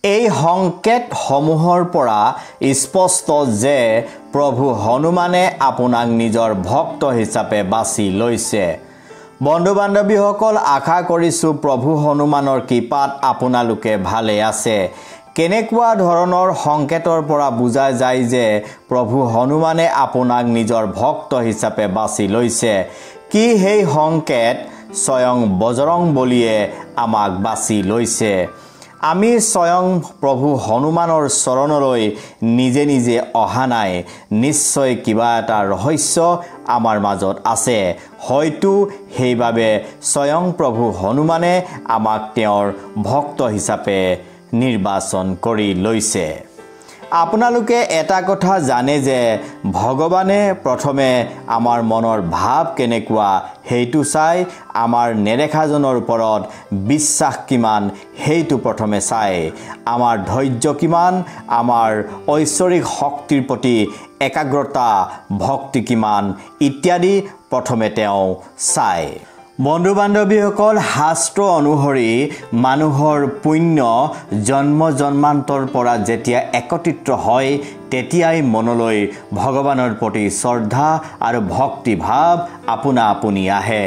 এই সংকেত সমূহৰ পৰা স্পষ্ট যে প্ৰভু হনুমানে আপোনাক নিজৰ ভক্ত হিচাপে বাছি লৈছে। বন্ধু বান্ধৱীসকল, আশা কৰিছোঁ প্ৰভু হনুমানৰ কৃপাত আপোনালোকে ভালে আছে। কেনেকুৱা ধৰণৰ সংকেতৰ পৰা বুজা যায় যে প্ৰভু হনুমানে আপোনাক নিজৰ ভক্ত হিচাপে বাছি লৈছে? কি সেই সংকেত? স্বয়ং বজৰং বলিয়ে আমাক বাছি লৈছে। আমি স্বয়ং প্ৰভু হনুমানৰ চৰণলৈ নিজে নিজে অহা নাই। নিশ্চয় কিবা এটা ৰহস্য আমাৰ মাজত আছে। হয়তো সেইবাবে স্বয়ং প্ৰভু হনুমানে আমাক তেওঁৰ ভক্ত হিচাপে নিৰ্বাচন কৰি লৈছে। আপোনালোকে এটা কথা জানে যে ভগৱানে প্ৰথমে আমাৰ মনৰ ভাৱ কেনেকুৱা সেইটো চাই, আমাৰ নেদেখাজনৰ ওপৰত বিশ্বাস কিমান সেইটো প্ৰথমে চাই, আমাৰ ধৈৰ্য কিমান, আমাৰ ঐশ্বৰিক শক্তিৰ প্ৰতি একাগ্ৰতা ভক্তি কিমান ইত্যাদি প্ৰথমে তেওঁ চায়। বন্ধু বান্ধৱীসকল, শাস্ত্ৰ অনুসৰি মানুহৰ পুণ্য জন্ম জন্মান্তৰ পৰা যেতিয়া একত্ৰিত হয় তেতিয়াই মনলৈ ভগৱানৰ প্ৰতি শ্ৰদ্ধা আৰু ভক্তি ভাৱ আপোনা আপুনি আহে।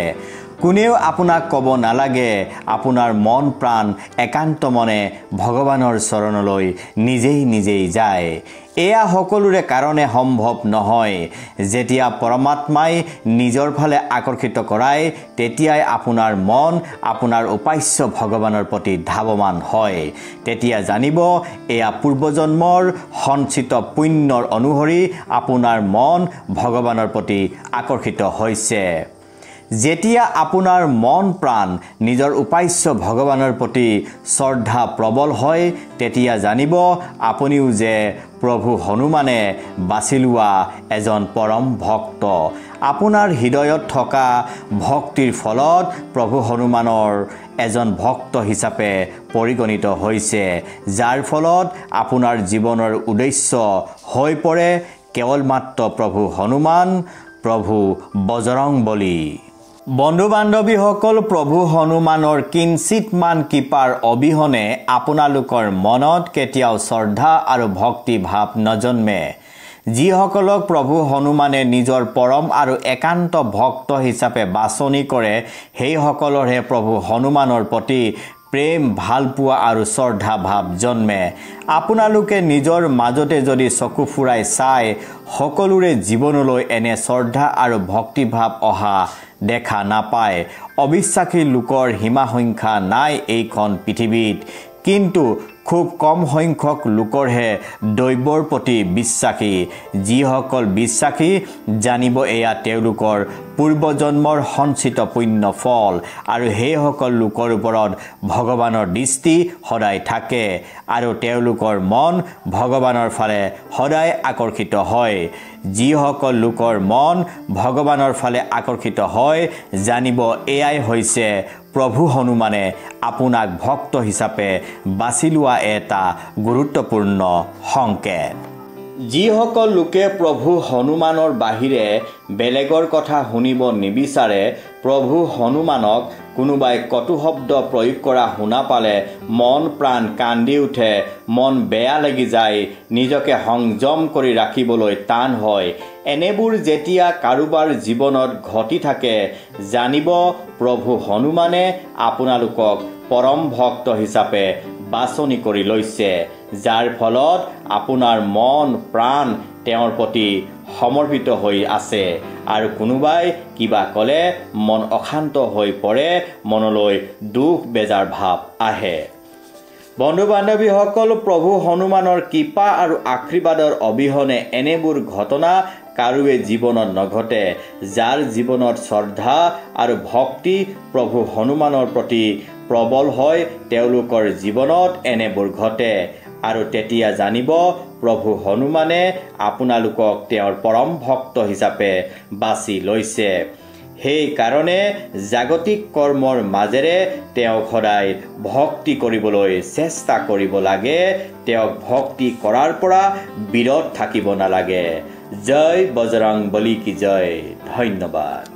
কোনেও আপোনাক ক'ব নালাগে, আপোনাৰ মন প্ৰাণ একান্ত মনে ভগৱানৰ চৰণলৈ নিজেই নিজেই যায়। এয়া সকলোৰে কাৰণে সম্ভৱ নহয়। যেতিয়া পৰমাত্মাই নিজৰ ফালে আকৰ্ষিত কৰায় তেতিয়াই আপোনাৰ মন আপোনাৰ উপাস্য ভগৱানৰ প্ৰতি ধাৱমান হয়। তেতিয়া জানিব এয়া পূৰ্বজন্মৰ সঞ্চিত পুণ্যৰ অনুসৰি আপোনাৰ মন ভগৱানৰ প্ৰতি আকৰ্ষিত হৈছে। যেতিয়া আপোনাৰ মন প্ৰাণ নিজৰ উপাস্য ভগৱানৰ প্ৰতি শ্ৰদ্ধা প্ৰবল হয় তেতিয়া জানিব আপুনিও যে প্ৰভু হনুমানে বাছি লোৱা এজন পৰম ভক্ত। আপোনাৰ হৃদয়ত থকা ভক্তিৰ ফলত প্ৰভু হনুমানৰ এজন ভক্ত হিচাপে পৰিগণিত হৈছে, যাৰ ফলত আপোনাৰ জীৱনৰ উদ্দেশ্য হৈ পৰে কেৱল মাত্ৰ প্ৰভু হনুমান, প্ৰভু বজৰং বলী। বন্ধু বান্ধৱীসকল, প্ৰভু হনুমানৰ কিঞ্চিতমান কৃপাৰ অবিহনে আপোনালোকৰ মনত কেতিয়াও শ্ৰদ্ধা আৰু ভক্তি ভাৱ নজন্মে। যিসকলক প্ৰভু হনুমানে নিজৰ পৰম আৰু একান্ত ভক্ত হিচাপে বাছনি কৰে সেইসকলৰহে প্ৰভু হনুমানৰ প্ৰতি প্ৰেম ভালপোৱা আৰু শ্ৰদ্ধা ভাৱ জন্মে। আপোনালোকে নিজৰ মাজতে যদি চকু ফুৰাই চাই সকলোৰে জীৱনলৈ এনে শ্ৰদ্ধা আৰু ভক্তিভাৱ অহা দেখা নাপায়। অবিশ্বাসী লোকৰ সীমা সংখ্যা নাই এইখন পৃথিৱীত, কিন্তু খুব কম সংখ্যক লোকৰহে দৈৱৰ প্ৰতি বিশ্বাসী। যিসকল বিশ্বাসী জানিব এয়া তেওঁলোকৰ পূৰ্বজন্মৰ সঞ্চিত পুণ্য ফল, আৰু সেইসকল লোকৰ ওপৰত ভগৱানৰ দৃষ্টি সদায় থাকে আৰু তেওঁলোকৰ মন ভগৱানৰ ফালে সদায় আকৰ্ষিত হয়। যিসকল লোকৰ মন ভগৱানৰ ফালে আকৰ্ষিত হয় জানিব এয়াই হৈছে প্ৰভু হনুমানে আপোনাক ভক্ত হিচাপে বাছি লোৱা এটা গুৰুত্বপূৰ্ণ সংকেত। যিসকল লোকে প্ৰভু হনুমানৰ বাহিৰে বেলেগৰ কথা শুনিব নিবিচাৰে, প্ৰভু হনুমানক কোনোবাই কটু শব্দ প্ৰয়োগ কৰা শুনা পালে মন প্ৰাণ কান্দি উঠে, মন বেয়া লাগি যায়, নিজকে সংযম কৰি ৰাখিবলৈ টান হয়। এনেবোৰ যেতিয়া কাৰোবাৰ জীৱনত ঘটি থাকে জানিব প্ৰভু হনুমানে আপোনালোকক পৰম ভক্ত হিচাপে বাছনি কৰি লৈছে, যাৰ ফলত আপোনাৰ মন প্ৰাণ তেওঁৰ প্ৰতি সমৰ্পিত হৈ আছে। আৰু কোনোবাই কিবা ক'লে মন অশান্ত হৈ পৰে, মনলৈ দুখ বেজাৰ ভাৱ আহে। বন্ধু বান্ধৱীসকল, প্ৰভু হনুমানৰ কৃপা আৰু আশীৰ্বাদৰ অবিহনে এনেবোৰ ঘটনা কাৰোৱে জীৱনত নঘটে। যাৰ জীৱনত শ্ৰদ্ধা আৰু ভক্তি প্ৰভু হনুমানৰ প্ৰতি প্ৰবল হয় তেওঁলোকৰ জীৱনত এনেবোৰ ঘটে। আৰু তেতিয়া জানিব প্ৰভু হনুমানে আপোনালোকক তেওঁৰ পৰম ভক্ত হিচাপে বাছি লৈছে। সেইকাৰণে জাগতিক কৰ্মৰ মাজেৰে তেওঁক সদায় ভক্তি কৰিবলৈ চেষ্টা কৰিব লাগে। তেওঁক ভক্তি কৰাৰ পৰা বিৰত থাকিব নালাগে। জয় বজৰং বলী কি জয়। ধন্যবাদ।